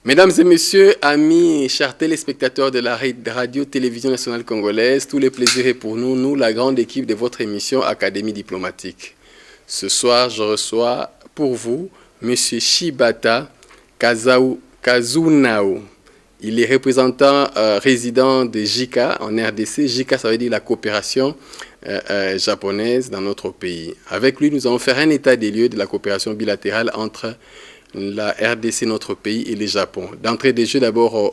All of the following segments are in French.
Mesdames et messieurs, amis et chers téléspectateurs de la radio-télévision nationale congolaise, tout le plaisir est pour nous, nous, la grande équipe de votre émission Académie diplomatique. Ce soir, je reçois pour vous M. Shibata Kazunao. Il est représentant résident de JICA en RDC. JICA, ça veut dire la coopération japonaise dans notre pays. Avec lui, nous allons faire un état des lieux de la coopération bilatérale entre la RDC, notre pays, et le Japon. D'entrée de jeu, d'abord,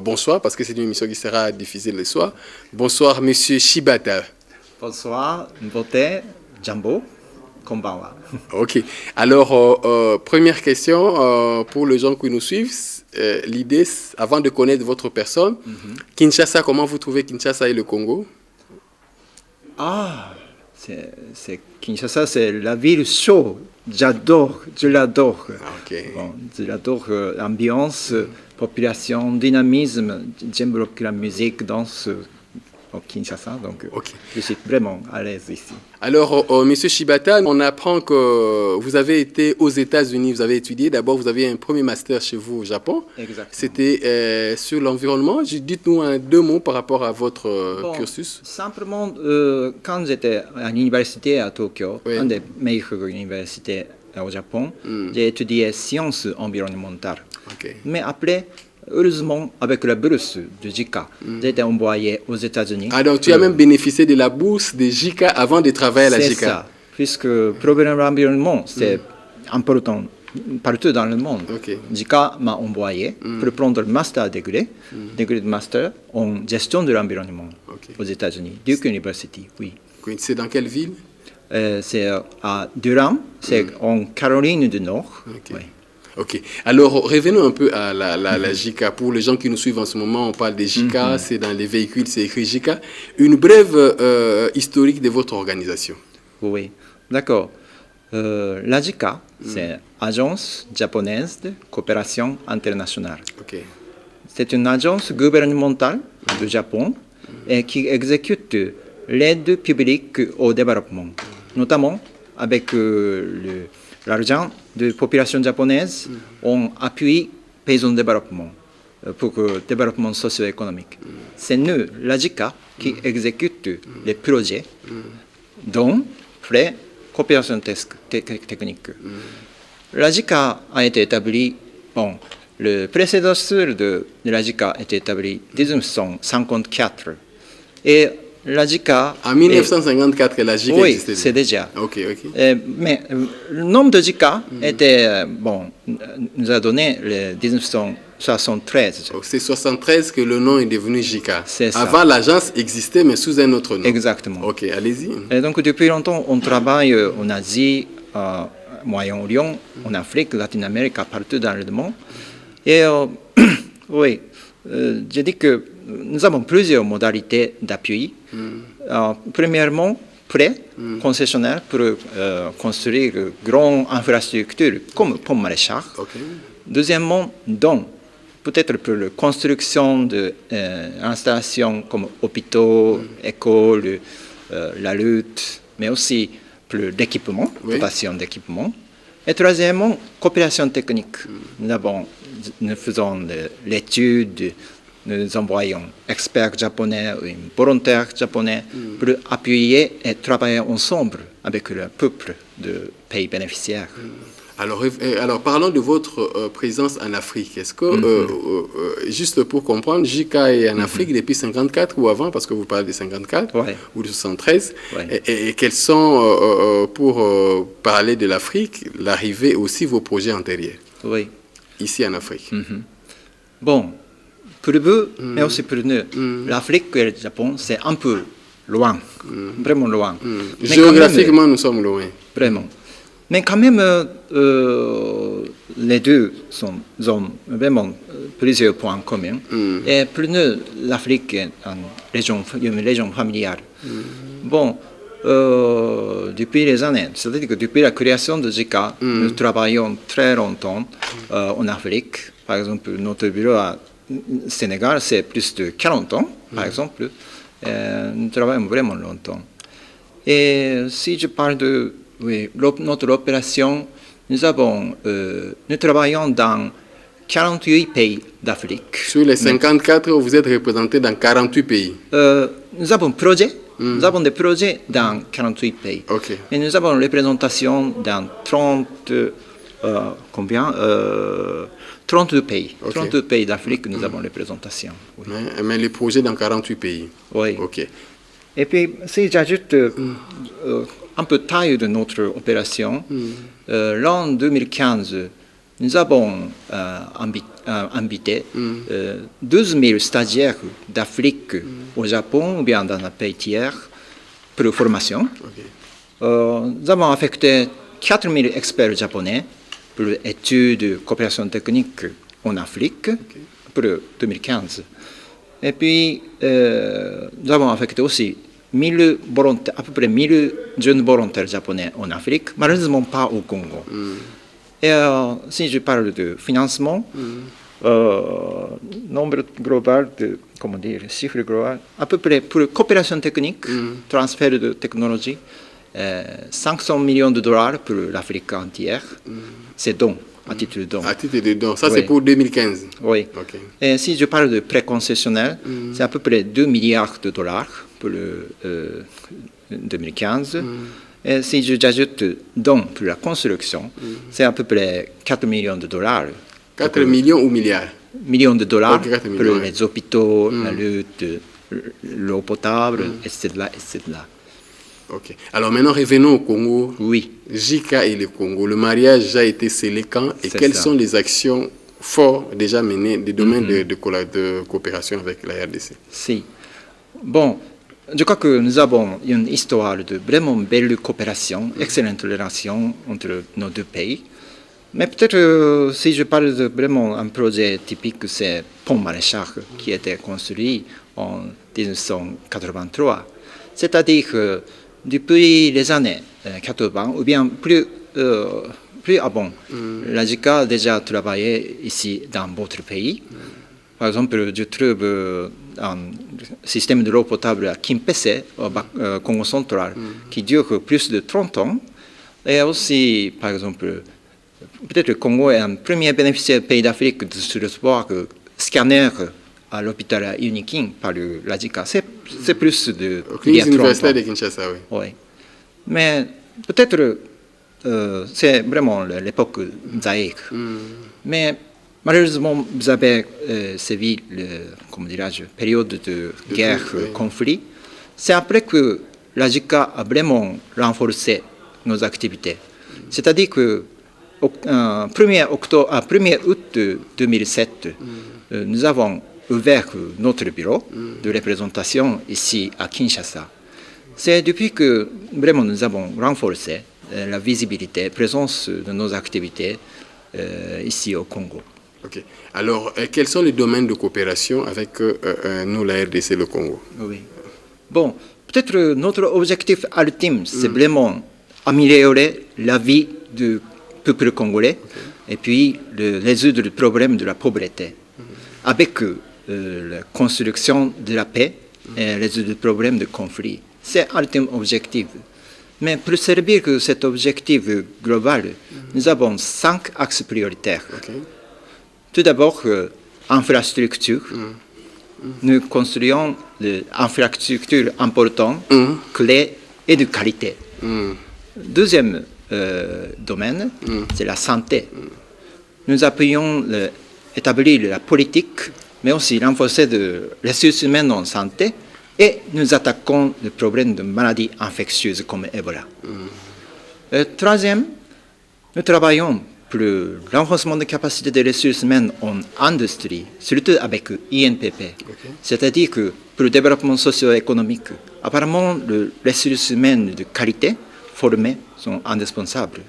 bonsoir, parce que c'est une émission qui sera diffusée le soir. Bonsoir, Monsieur Shibata. Bonsoir, Mbote, Jambo, konbanwa. Ok. Alors, première question pour les gens qui nous suivent. L'idée, avant de connaître votre personne, Kinshasa, comment vous trouvez Kinshasa et le Congo? Ah, c'est Kinshasa, c'est la ville chaude. J'adore, je l'adore. Okay. Bon, je l'adore, l'ambiance, population, dynamisme. J'aime beaucoup la musique, danse au Kinshasa, donc je suis vraiment à l'aise ici. Alors, Monsieur Shibata, on apprend que vous avez été aux États-Unis, vous avez étudié. D'abord, vous avez un premier master chez vous au Japon. Exactement. C'était sur l'environnement. Dites-nous deux mots par rapport à votre cursus. Simplement, quand j'étais à l'université à Tokyo, une des meilleures universités au Japon, j'ai étudié sciences environnementales. Okay. Mais après, heureusement, avec la bourse de JICA, j'ai été envoyé aux États-Unis. Ah, donc tu as même bénéficié de la bourse de JICA avant de travailler à la JICA. C'est ça, puisque le problème de l'environnement, c'est important partout dans le monde. Okay. JICA m'a envoyé pour prendre le master degré de master en gestion de l'environnement aux États-Unis, Duke University, oui. C'est dans quelle ville? C'est à Durham, c'est en Caroline du Nord. Okay. Oui. Ok. Alors, revenons un peu à la JICA. Pour les gens qui nous suivent en ce moment, on parle de JICA, c'est dans les véhicules, c'est écrit JICA. Une brève historique de votre organisation. Oui, d'accord. La JICA, c'est Agence japonaise de coopération internationale. Okay. C'est une agence gouvernementale du Japon et qui exécute l'aide publique au développement, notamment avec l'argent de la population japonaise, on appuie paysan développement pour le développement socio-économique. C'est nous, la JICA, qui exécute les projets dont les coopérations techniques. La JICA a été établie, le prédécesseur de la JICA a été établi en 1954 et la JICA... En 1954, la JICA existait. Oui, c'est déjà. Ok. Mais le nom de JICA était, nous a donné le 1973. C'est 1973 que le nom est devenu JICA. C'est ça. Avant, l'agence existait, mais sous un autre nom. Exactement. Ok, allez-y. Et donc, depuis longtemps, on travaille en Asie, Moyen-Orient, en Afrique, Latine-Amérique, partout dans le monde. Et oui, j'ai dit que nous avons plusieurs modalités d'appui. Premièrement, prêt concessionnaire pour construire de grandes infrastructures comme pont maraîchage. Okay. Deuxièmement, don, peut-être pour la construction d'installations comme hôpitaux, écoles, la lutte, mais aussi pour l'équipement, dotation d'équipement. Et troisièmement, coopération technique. Nous faisons l'étude, nous envoyons experts japonais ou volontaires japonais pour appuyer et travailler ensemble avec le peuple de pays bénéficiaires. Alors, parlons de votre présence en Afrique. Est-ce que, juste pour comprendre, JICA est en Afrique depuis 1954 ou avant, parce que vous parlez de 1954 ou de 1973, et quels sont, pour parler de l'Afrique, l'arrivée aussi vos projets antérieurs ici en Afrique? Bon, pour vous, mais aussi pour nous, l'Afrique et le Japon, c'est un peu loin, vraiment loin. Géographiquement, même, nous sommes loin. Vraiment. Mais quand même, les deux ont vraiment plusieurs points communs. Et pour nous, l'Afrique est une région familiale. Bon, depuis les années, c'est-à-dire que depuis la création de JICA, nous travaillons très longtemps en Afrique. Par exemple, notre bureau à Sénégal, c'est plus de 40 ans, par exemple. Nous travaillons vraiment longtemps. Et si je parle de notre opération, nous travaillons dans 48 pays d'Afrique. Sur les 54, vous êtes représenté dans 48 pays. Nous avons nous avons des projets dans 48 pays. Ok. Et nous avons une représentation dans 32 pays. Ok. 32 pays d'Afrique, nous avons une représentation. Oui. Mais les projets dans 48 pays. Oui. Ok. Et puis, si j'ajoute un peu de taille de notre opération, l'an 2015, nous avons invité 12 000 stagiaires d'Afrique au Japon ou bien dans un pays tiers pour formation. Ok. Nous avons affecté 4 000 experts japonais pour études de coopération technique en Afrique pour 2015. Et puis, nous avons affecté aussi 1000 volontaires, à peu près 1000 jeunes volontaires japonais en Afrique, malheureusement pas au Congo. Et si je parle de financement, nombre global de, comment dire, chiffre global, à peu près pour coopération technique, transfert de technologie, 500 millions de dollars pour l'Afrique entière. C'est don, à titre de don. À titre de don. Ça, Oui. c'est pour 2015. Oui. Ok. Et si je parle de préconcessionnel, c'est à peu près 2 milliards de dollars pour le 2015. Et si j'ajoute don pour la construction, c'est à peu près 4 millions de dollars. 4 millions ou milliards? Millions de dollars Ok, 4 pour millions, les hôpitaux, la lutte, l'eau potable, etc., etc. Ok. Alors maintenant, revenons au Congo. Oui. JICA et le Congo. Le mariage a été scellé quand et C'est quelles ça. sont les actions fortes déjà menées des domaines de coopération avec la RDC? Si. Bon, je crois que nous avons une histoire de vraiment belle coopération, excellente relation entre nos deux pays. Mais peut-être si je parle de vraiment un projet typique, c'est Pont Maréchal qui a été construit en 1983. C'est-à-dire que depuis les années 80, ou bien plus avant, la JICA a déjà travaillé ici dans votre pays. Par exemple, je trouve un système de l'eau potable à Kimpese, au Congo central, qui dure plus de 30 ans. Et aussi, par exemple, peut-être le Congo est un premier bénéficiaire pays d'Afrique de se recevoir scanner à l'hôpital Unikin par la JICA. C'est plus de il y a 30 ans. Université de Kinshasa, oui. Oui. Mais peut-être c'est vraiment l'époque Zaïre. Mais malheureusement, vous avez suivi la période de guerre, oui. conflit. C'est après que la JICA a vraiment renforcé nos activités. C'est-à-dire que 1er août 2007, nous avons ouvert notre bureau de représentation ici à Kinshasa. C'est depuis que vraiment nous avons renforcé la visibilité, la présence de nos activités ici au Congo. Ok. Alors, quels sont les domaines de coopération avec nous, la RDC, le Congo? Oui. Bon, peut-être notre objectif ultime, c'est vraiment améliorer la vie du peuple congolais et puis résoudre le problème de la pauvreté avec la construction de la paix et résoudre le problème de conflit. C'est l'ultime objectif. Mais pour servir cet objectif global, nous avons 5 axes prioritaires. Ok. Tout d'abord, infrastructure. Nous construisons des infrastructures importantes, clés et de qualité. Deuxième domaine, c'est la santé. Nous appuyons établir la politique, mais aussi renforcer les ressources humaines en santé, et nous attaquons le problème de maladies infectieuses comme Ebola. Troisième, nous travaillons pour le renforcement des capacités des ressources humaines en industrie, surtout avec INPP. C'est-à-dire que pour le développement socio-économique, apparemment, les ressources humaines de qualité formées sont indispensables.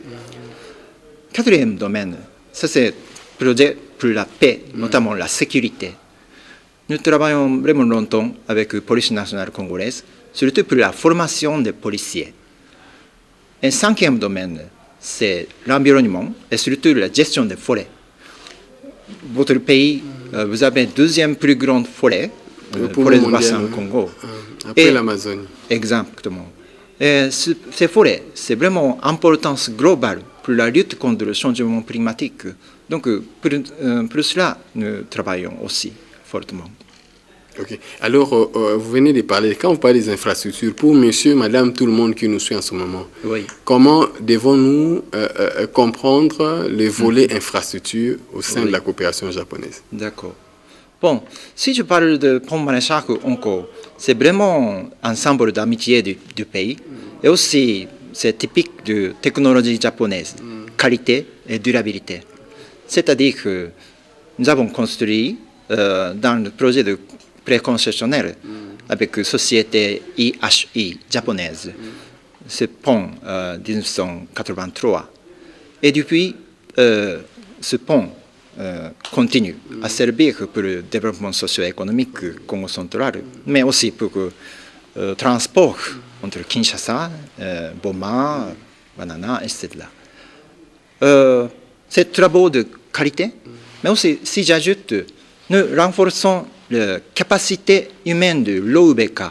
Quatrième domaine, ça c'est le projet pour la paix, notamment la sécurité. Nous travaillons vraiment longtemps avec la police nationale congolaise, surtout pour la formation des policiers. Et cinquième domaine, c'est l'environnement et surtout la gestion des forêts. Votre pays, vous avez deuxième plus grande forêt, forêt de bassin au Congo. Après l'Amazonie. Exactement. Et ces forêts, c'est vraiment importance globale pour la lutte contre le changement climatique. Donc, pour cela, nous travaillons aussi fortement. Ok. Alors, vous venez de parler, quand vous parlez des infrastructures, pour monsieur, madame, tout le monde qui nous suit en ce moment, Oui. comment devons-nous comprendre les volets infrastructures au sein de la coopération japonaise? D'accord. Bon, si je parle de pont Maneshaku-Onko, c'est vraiment un symbole d'amitié du pays. Et aussi, c'est typique de technologie japonaise, qualité et durabilité. C'est-à-dire que nous avons construit dans le projet de préconcessionnel avec société IHI japonaise, ce pont 1983. Et depuis, ce pont continue à servir pour le développement socio-économique Congo central, mais aussi pour le transport entre Kinshasa, Boma, Banana, etc. Ces travaux de qualité, mais aussi, si j'ajoute, nous renforçons la capacité humaine de l'OUBK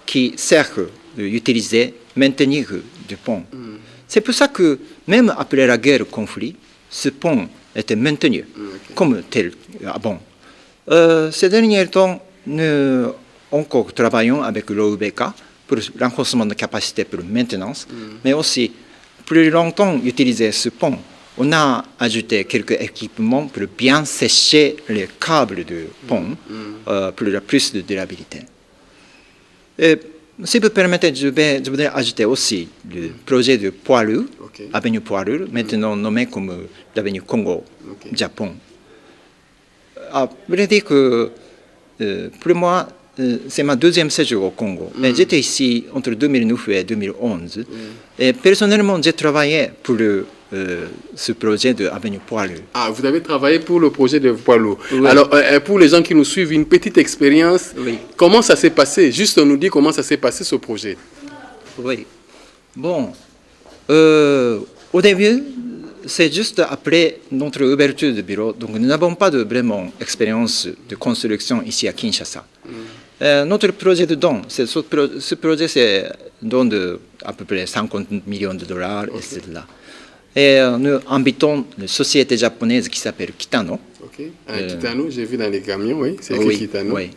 qui sert d'utiliser, maintenir du pont. C'est pour ça que même après la guerre conflit, ce pont était maintenu comme tel avant. Ces derniers temps, nous encore travaillons avec l'OUBK pour le renforcement de capacité pour maintenance, mais aussi plus longtemps utiliser ce pont. On a ajouté quelques équipements pour bien sécher les câbles du pont pour plus de durabilité. Et si vous permettez, je voudrais ajouter aussi le projet de poids lourd, avenue poids lourd, maintenant nommé comme l'avenue Congo, Japon. À vrai dire que pour moi, c'est ma deuxième séjour au Congo. J'étais ici entre 2009 et 2011. Et personnellement, j'ai travaillé pour ce projet de Avenue Poilu. Ah, vous avez travaillé pour le projet de Poilu. Oui. Alors, pour les gens qui nous suivent, une petite expérience. Oui. Comment ça s'est passé? Juste nous dire comment ça s'est passé ce projet. Oui. Bon, au début, c'est juste après notre ouverture de bureau. Donc, nous n'avons pas de vraiment expérience de construction ici à Kinshasa. Notre projet de don, ce projet, c'est don de à peu près 50 millions de dollars, etc. Et nous invitons une société japonaise qui s'appelle Kitano. Kitano, j'ai vu dans les camions, oui, c'est écrit Kitano. Oui.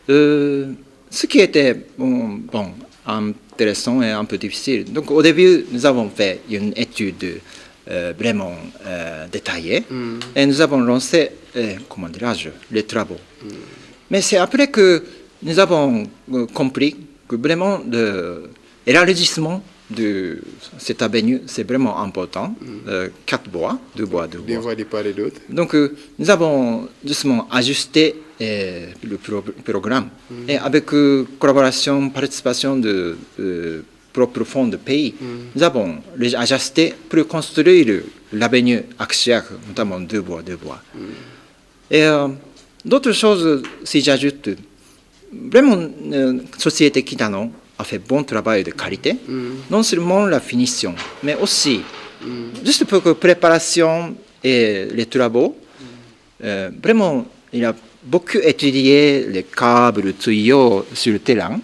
Ce qui était bon, intéressant et un peu difficile. Donc au début, nous avons fait une étude vraiment détaillée et nous avons lancé, comment dirais-je, les travaux. Mais c'est après que nous avons compris que vraiment l'élargissement de cette avenue, c'est vraiment important. 4 voies, 2 voies, 2 voies. Des voies de part et d'autre. Donc, nous avons justement ajusté le programme. Et avec collaboration, participation de propres fonds de pays, nous avons ajusté pour construire l'avenue axiale, notamment 2 voies, 2 voies. Et d'autres choses, si j'ajoute, vraiment, société Kitano a fait bon travail de qualité, non seulement la finition, mais aussi, juste pour la préparation et les travaux, vraiment, il a beaucoup étudié les câbles, les tuyaux sur le terrain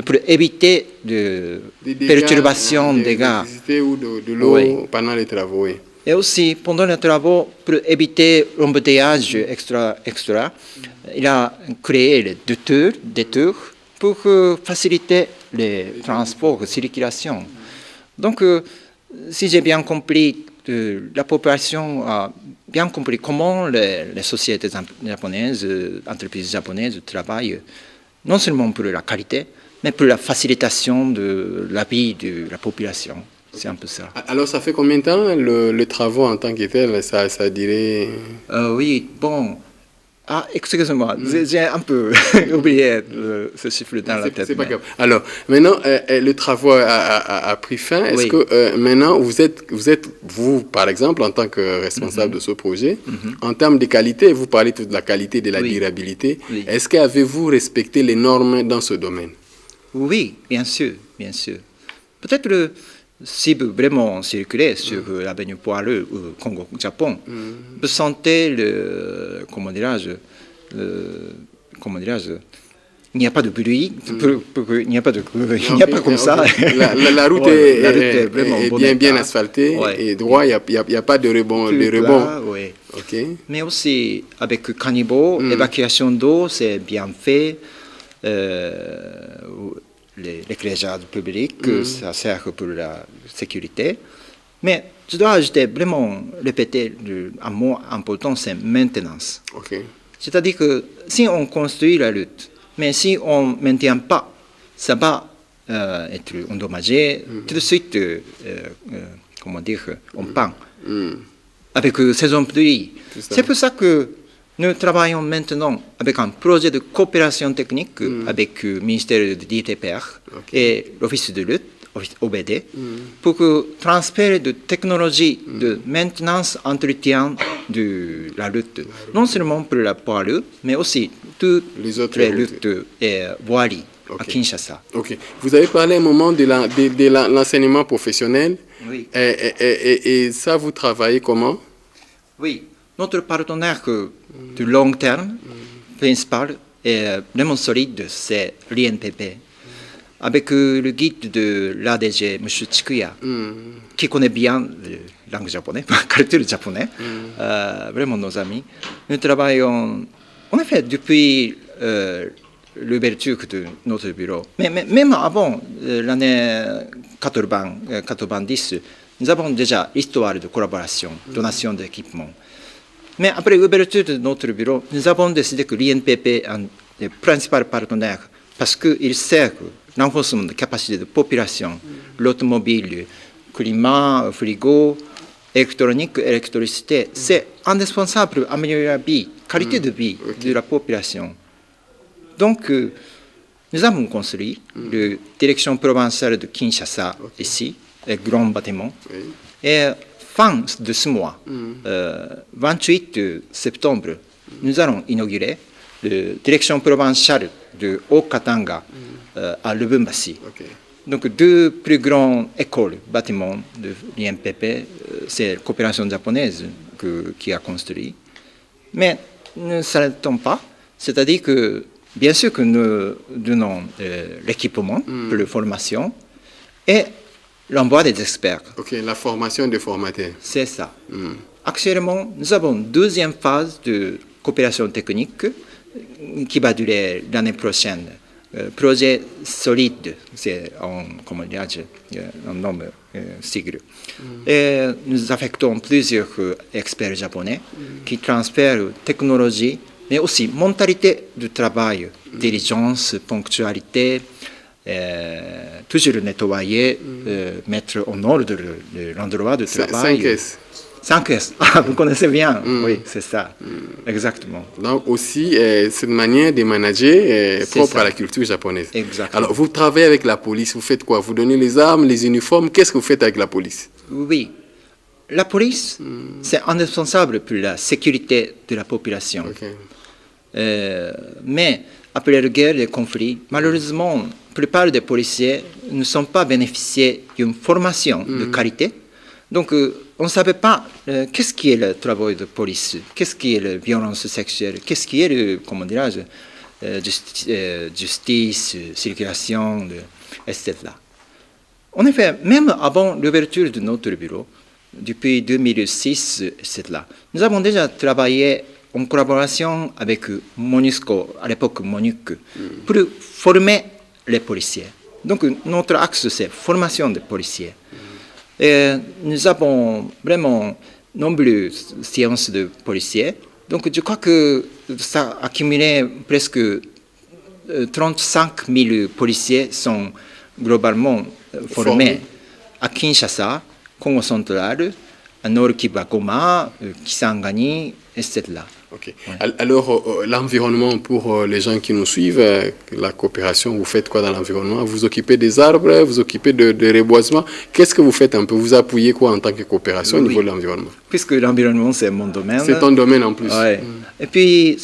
pour éviter de perturbations, des dégâts. Ou de l'eau pendant les travaux, oui. Et aussi, pendant les travaux, pour éviter l'embouteillage extra, il a créé les détours pour faciliter les transports, la circulation. Donc, si j'ai bien compris, la population a bien compris comment les sociétés japonaises, entreprises japonaises travaillent, non seulement pour la qualité, mais pour la facilitation de la vie de la population. C'est un peu ça. Alors, ça fait combien de temps le travaux en tant que tel? Ça dirait... Oui, bon... Ah, excusez-moi, j'ai un peu oublié ce chiffre dans la tête. C'est pas grave. Alors, maintenant, le travail a pris fin. Est-ce que maintenant, vous, par exemple, en tant que responsable de ce projet, en termes de qualité, vous parlez de la qualité, de la durabilité, est-ce qu'avez-vous respecté les normes dans ce domaine? Oui, bien sûr, bien sûr. Peut-être si vous vraiment circulez sur l'avenue Poilu ou Congo, Japon, vous sentez il n'y a pas de bruit, il n'y a pas de bruit, il n'y a pas comme ça. La route Ouais, est vraiment bon bien état. asphaltée Ouais. et droit, il n'y a pas de rebond. Plus De rebond. plat, ouais. Ok. Mais aussi, avec caniveau, évacuation d'eau, c'est bien fait. L'éclairage public, ça sert pour la sécurité. Mais je dois ajouter, vraiment répéter un mot important, c'est maintenance. Ok. C'est-à-dire que si on construit la route, mais si on ne maintient pas, ça va être endommagé, tout de suite, comment dire, on peint. Avec saison pluie. C'est pour ça que nous travaillons maintenant avec un projet de coopération technique avec le ministère de l'ITPR et l'Office de lutte, OBD, pour que transférer de technologie de maintenance, entretien de la route, non seulement pour la poids lourd, mais aussi toutes les autres routes et voiries à Kinshasa. Ok. Vous avez parlé un moment de l'enseignement professionnel. Oui. Et ça, vous travaillez comment? Oui. Notre partenaire de long terme, principal et vraiment solide, c'est l'INPP. Avec le guide de l'ADG, M. Chikuya, qui connaît bien la langue japonaise, la culture japonaise, vraiment nos amis. Nous travaillons, en effet, depuis l'ouverture de notre bureau. Mais même avant l'année 90, nous avons déjà l'histoire de collaboration, donation d'équipement. Mais après l'ouverture de notre bureau, nous avons décidé que l'INPP est un des principaux partenaires parce qu'il sert renforcement de capacité de population, l'automobile, le climat, frigo, électronique, électricité. C'est indispensable pour améliorer la vie, qualité de vie de la population. Donc, nous avons construit la direction provinciale de Kinshasa ici, un grand bâtiment. Et fin de ce mois, 28 septembre, nous allons inaugurer la direction provinciale de Haut-Katanga à Lubumbashi. Donc, deux plus grandes écoles, bâtiments de l'INPP, c'est la coopération japonaise qui a construit. Mais ne s'arrêtons pas, c'est-à-dire que, bien sûr que nous donnons l'équipement pour la formation et l'envoi des experts. Ok, la formation des formateurs. C'est ça. Actuellement, nous avons une deuxième phase de coopération technique qui va durer l'année prochaine. Projet solide, c'est un nom sigle. Et nous affectons plusieurs experts japonais qui transfèrent technologie, mais aussi mentalité du travail, diligence, ponctualité, toujours nettoyer, mettre en ordre l'endroit de travail. 5S. 5S, ah, vous connaissez bien, oui, c'est ça, exactement. Donc aussi, c'est une manière de manager propre à la culture japonaise. Exactement. Alors, vous travaillez avec la police, vous faites quoi? Vous donnez les armes, les uniformes, qu'est-ce que vous faites avec la police? Oui, la police, c'est indispensable pour la sécurité de la population. Mais après la guerre et les conflits, malheureusement, la plupart des policiers ne sont pas bénéficiés d'une formation de qualité. Donc, on ne savait pas qu'est-ce qui est le travail de police, qu'est-ce qui est la violence sexuelle, qu'est-ce qui est le, comment dirais-je, justice, circulation, etc. En effet, même avant l'ouverture de notre bureau, depuis 2006, etc., nous avons déjà travaillé en collaboration avec MONUSCO, à l'époque MONUC, pour former les policiers. Donc, notre axe, c'est formation des policiers. Et nous avons vraiment nombreuses séances de policiers. Donc, je crois que ça a accumulé presque 35 000 policiers sont globalement formés à Kinshasa, Congo central, à Nord Kivu, Goma, Kisangani, etc. Okay. Ouais. Alors, l'environnement pour les gens qui nous suivent, la coopération, vous faites quoi dans l'environnement? Vous occupez des arbres, vous occupez de reboisement. Qu'est-ce que vous faites un peu? Vous appuyez quoi en tant que coopération au niveau de l'environnement? Puisque l'environnement, c'est mon domaine. C'est ton domaine en plus. Ouais. Et puis,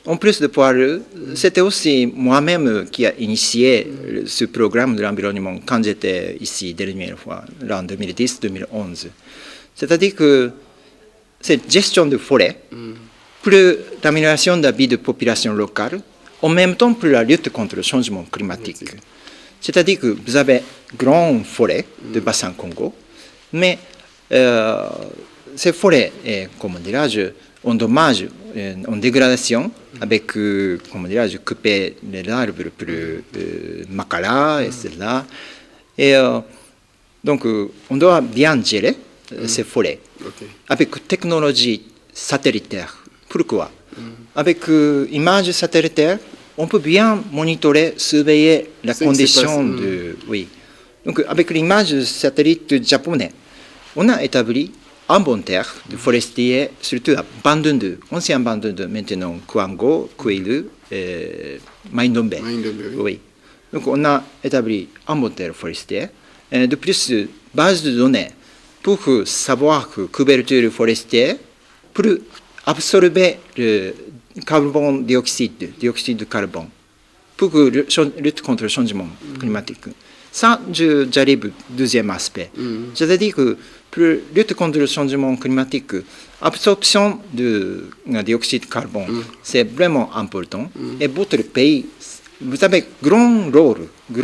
en plus de Poireux, c'était aussi moi-même qui a initié ce programme de l'environnement quand j'étais ici dernière fois, en 2010-2011. C'est-à-dire que cette gestion de forêt, pour l'amélioration de la vie de population locale, en même temps pour la lutte contre le changement climatique. C'est-à-dire que vous avez grande forêt de bassin Congo, mais ces forêts, comment dirais-je, en dommage, en dégradation, avec, comment dirais-je, couper les arbres pour Makala, etc. Et donc, on doit bien gérer ces forêts avec technologie satellitaire. Pourquoi? Avec images satellitaires, on peut bien monitorer, surveiller la condition de... Oui. Donc, avec l'image satellite japonais, on a établi un inventaire de forestiers, surtout à Bandundu, ancien Bandundu, maintenant Kwango, Kwilu, Maindombe. Oui. Donc, on a établi un inventaire forestier. De plus, base de données pour savoir que couverture forestière, pour absorber le carbone dioxyde de carbone, pour lutter contre le changement climatique. Ça, j'arrive au deuxième aspect. C'est-à-dire que pour lutter contre le changement climatique, l'absorption de dioxyde de carbone, c'est vraiment important. Et votre pays, vous avez grand rôle, vous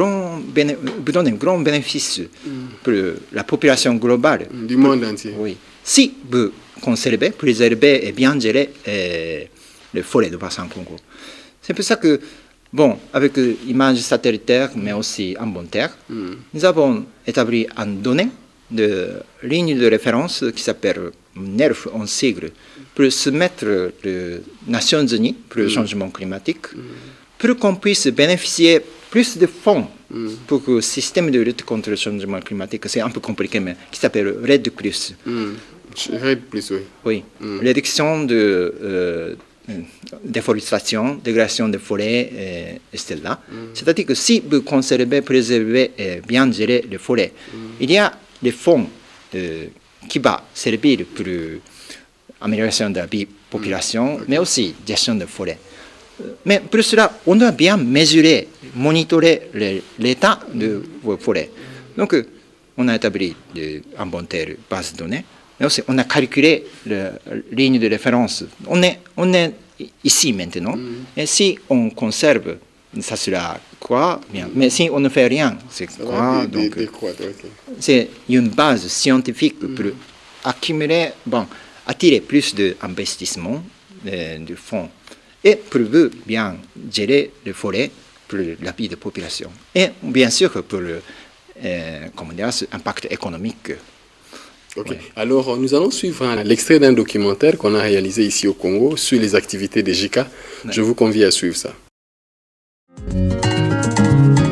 donnez un grand bénéfice pour la population globale. Du monde entier. Oui. Si vous conservez, préservez et bien gérer les forêts de bassin Congo. C'est pour ça que, bon, avec images satellitaires, mais aussi inventaire, nous avons établi une donnée de ligne de référence qui s'appelle NERF en sigle, pour soumettre les Nations Unies pour le changement climatique, pour qu'on puisse bénéficier plus de fonds pour que le système de lutte contre le changement climatique, c'est un peu compliqué, mais qui s'appelle RED+. RED+, oui. Oui, réduction de déforestation, dégradation des forêts, etc. C'est-à-dire que si vous conservez, préservez et bien gérer les forêts, il y a des fonds qui vont servir pour l'amélioration de la vie population, mais aussi gestion des forêts. Mais pour cela, on doit bien mesurer, monitorer l'état de vos forêts. Donc, on a établi un inventaire base de données, mais aussi on a calculé la ligne de référence. On est ici maintenant, et si on conserve, ça sera quoi? Bien. Mais si on ne fait rien, c'est quoi? Donc, c'est une base scientifique pour accumuler, bon, attirer plus d'investissements de fonds. Et pour bien gérer les forêts pour la vie de la population. Et bien sûr pour l'impact économique. Okay. Alors, nous allons suivre l'extrait d'un documentaire qu'on a réalisé ici au Congo sur les activités des JICA. Je vous convie à suivre ça.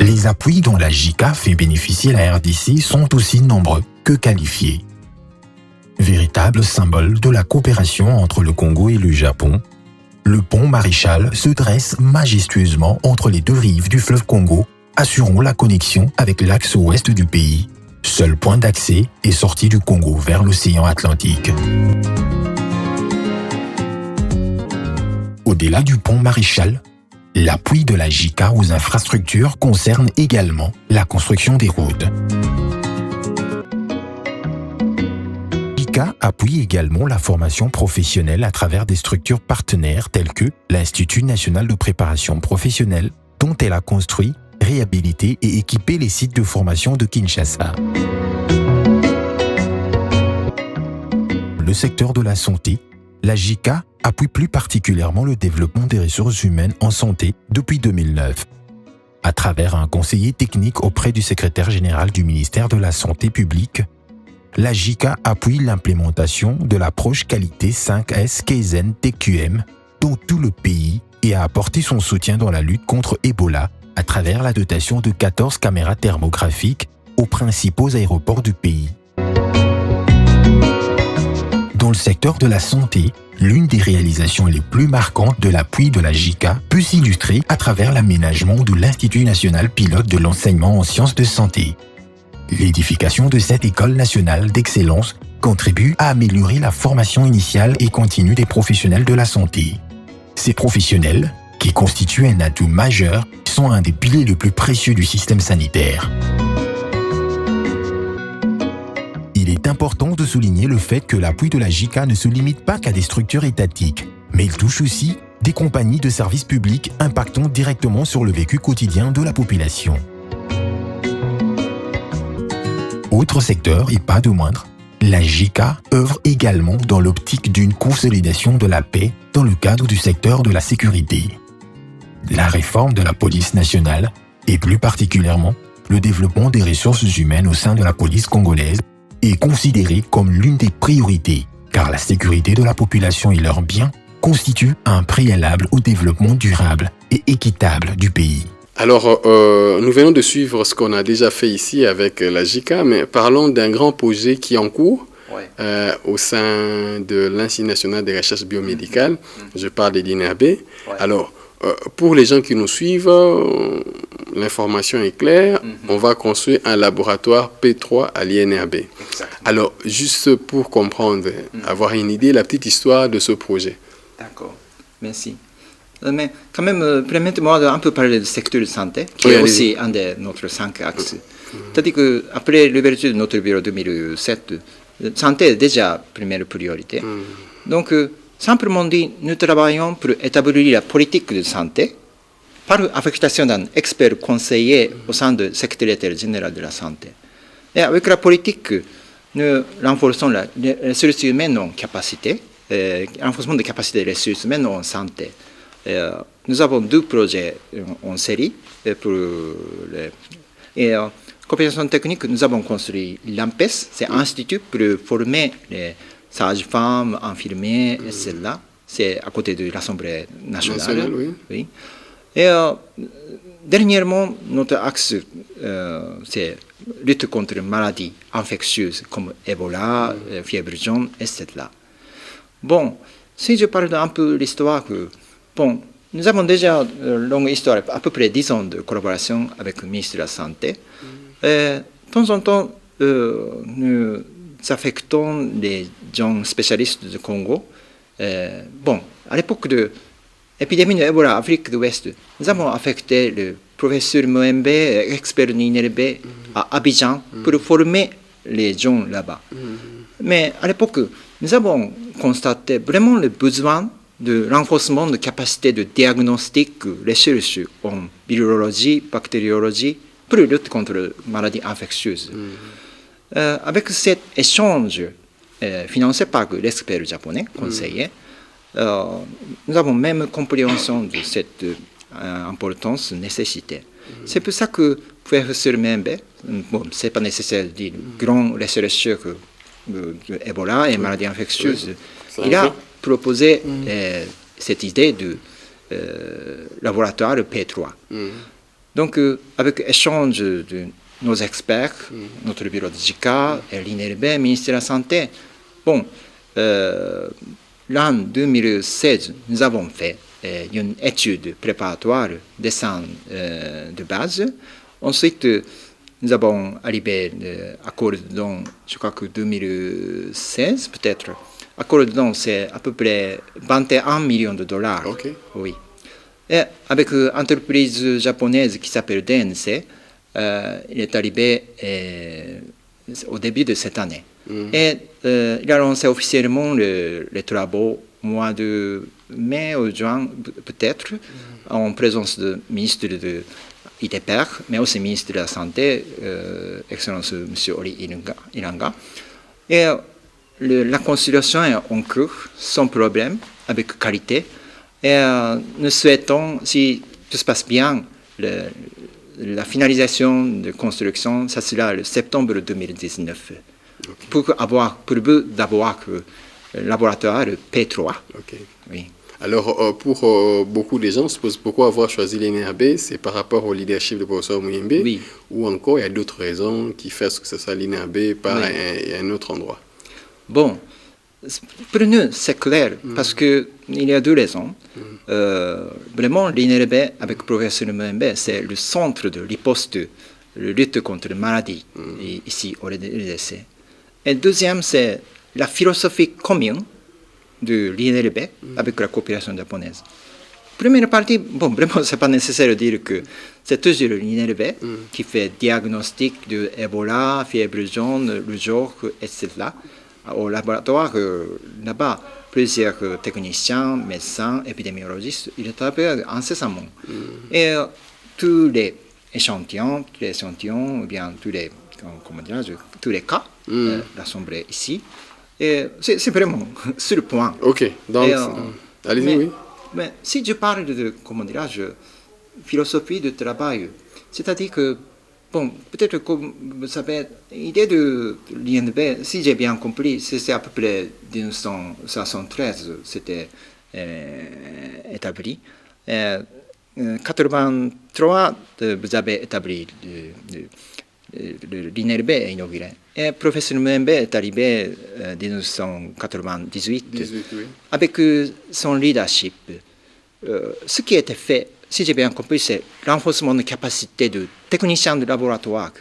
Les appuis dont la JICA fait bénéficier la RDC sont aussi nombreux que qualifiés. Véritable symbole de la coopération entre le Congo et le Japon, le pont Maréchal se dresse majestueusement entre les deux rives du fleuve Congo, assurant la connexion avec l'axe ouest du pays, seul point d'accès et sortie du Congo vers l'océan Atlantique. Au-delà du pont Maréchal, l'appui de la JICA aux infrastructures concerne également la construction des routes. JICA appuie également la formation professionnelle à travers des structures partenaires telles que l'Institut national de préparation professionnelle, dont elle a construit, réhabilité et équipé les sites de formation de Kinshasa. Le secteur de la santé, la JICA appuie plus particulièrement le développement des ressources humaines en santé depuis 2009, à travers un conseiller technique auprès du secrétaire général du ministère de la Santé publique. La JICA appuie l'implémentation de l'approche qualité 5S Kaizen TQM dans tout le pays et a apporté son soutien dans la lutte contre Ebola à travers la dotation de 14 caméras thermographiques aux principaux aéroports du pays. Dans le secteur de la santé, l'une des réalisations les plus marquantes de l'appui de la JICA peut s'illustrer à travers l'aménagement de l'Institut national pilote de l'enseignement en sciences de santé. L'édification de cette école nationale d'excellence contribue à améliorer la formation initiale et continue des professionnels de la santé. Ces professionnels, qui constituent un atout majeur, sont un des piliers les plus précieux du système sanitaire. Il est important de souligner le fait que l'appui de la JICA ne se limite pas qu'à des structures étatiques, mais il touche aussi des compagnies de services publics impactant directement sur le vécu quotidien de la population. Autre secteur, et pas de moindre, la JICA œuvre également dans l'optique d'une consolidation de la paix dans le cadre du secteur de la sécurité. La réforme de la police nationale, et plus particulièrement le développement des ressources humaines au sein de la police congolaise, est considéré comme l'une des priorités, car la sécurité de la population et leurs biens constitue un préalable au développement durable et équitable du pays. Alors, nous venons de suivre ce qu'on a déjà fait ici avec la JICA, mais parlons d'un grand projet qui est en cours au sein de l'Institut national des recherches biomédicales. Je parle de l'INRB. Alors, pour les gens qui nous suivent, l'information est claire. On va construire un laboratoire P3 à l'INRB. Alors, juste pour comprendre, avoir une idée, la petite histoire de ce projet. D'accord, merci. Mais quand même, permettez-moi d'un peu parler du secteur de santé, qui est aussi un de notre 5 axes. C'est-à-dire qu'après l'ouverture de notre bureau 2007, santé est déjà première priorité. Donc, simplement dit, nous travaillons pour établir la politique de santé par affectation d'un expert conseiller au sein du secrétariat général de la santé. Et avec la politique, nous renforçons les ressources humaines en capacité, renforcement des capacités des ressources humaines en santé. Nous avons 2 projets en série. Coopération technique, nous avons construit l'AMPES, c'est un institut pour former les sages-femmes, infirmiers, etc. C'est à côté de l'Assemblée nationale. Oui. Et dernièrement, notre axe, c'est lutte contre les maladies infectieuses comme Ebola, fièvre jaune, etc. Bon, si je parle un peu de l'histoire, bon, nous avons déjà une longue histoire, à peu près 10 ans de collaboration avec le ministre de la Santé. De temps en temps, nous affectons les gens spécialistes du Congo. Bon, à l'époque de l'épidémie de Ebola en Afrique de l'Ouest, nous avons affecté le professeur Moembe, expert de l'INRB, à Abidjan, pour former les gens là-bas. Mais à l'époque, nous avons constaté vraiment le besoin de renforcement de capacité de diagnostic, recherche en virologie, bactériologie, pour lutter contre les maladies infectieuses. Avec cet échange financé par l'expert japonais, conseiller, nous avons même compréhension de cette importance, nécessité. C'est pour ça que professeur Membe, bon, ce n'est pas nécessaire de dire grand rechercheur de Ebola et maladies infectieuses, il a proposé cette idée de laboratoire P3. Donc, avec l'échange de nos experts, notre bureau de JICA, et l'INRB, ministère de la Santé, bon, l'an 2016, nous avons fait une étude préparatoire, dessin de base. Ensuite, nous avons arrivé à accord de don, je crois que 2016 peut-être. Accord de don, c'est à peu près 21 millions de dollars. Okay. Oui. Et avec une entreprise japonaise qui s'appelle DNC, il est arrivé au début de cette année. Et il a lancé officiellement les travaux au mois de mai ou juin, peut-être, en présence du ministre de l'IDPR, mais aussi ministre de la Santé, Excellence M. Ori Ilanga. Et la conciliation est en cours, sans problème, avec qualité. Et nous souhaitons, si tout se passe bien, la finalisation de construction, ça sera le septembre 2019. Okay. Pour but d'avoir le laboratoire P3. Okay. Oui. Alors, pour beaucoup de gens, se posent pourquoi avoir choisi l'INRB, c'est par rapport au leadership du professeur Mouyembe, oui. Ou encore il y a d'autres raisons qui font que ce soit l'INRB par un autre endroit. Bon, pour nous, c'est clair, parce qu'il y a 2 raisons. Vraiment, l'INRB, avec le professeur Mouyembe, c'est le centre de riposte de lutte contre les maladies, ici au RDC. Et deuxième, c'est la philosophie commune de l'INRB avec la coopération japonaise. Première partie, bon, vraiment, ce n'est pas nécessaire de dire que c'est toujours l'INRB qui fait diagnostic de Ebola, fièvre jaune, rougeole, etc. au laboratoire là-bas, plusieurs techniciens, médecins, épidémiologistes, ils travaillent incessamment. Et tous les échantillons, ou bien tous les cas rassemblés ici, et c'est vraiment sur le point. Ok, donc, allez-y, oui. Mais si je parle de, philosophie de travail, c'est-à-dire que, bon, peut-être que vous savez, l'idée de l'INB, si j'ai bien compris, c'est à peu près 1973, c'était établi. 83, vous avez établi l'INRB est inauguré. Et le professeur Mbembe est arrivé en 1998 oui. avec son leadership. Ce qui a été fait, si j'ai bien compris, c'est l'renforcement de capacité de techniciens de laboratoire.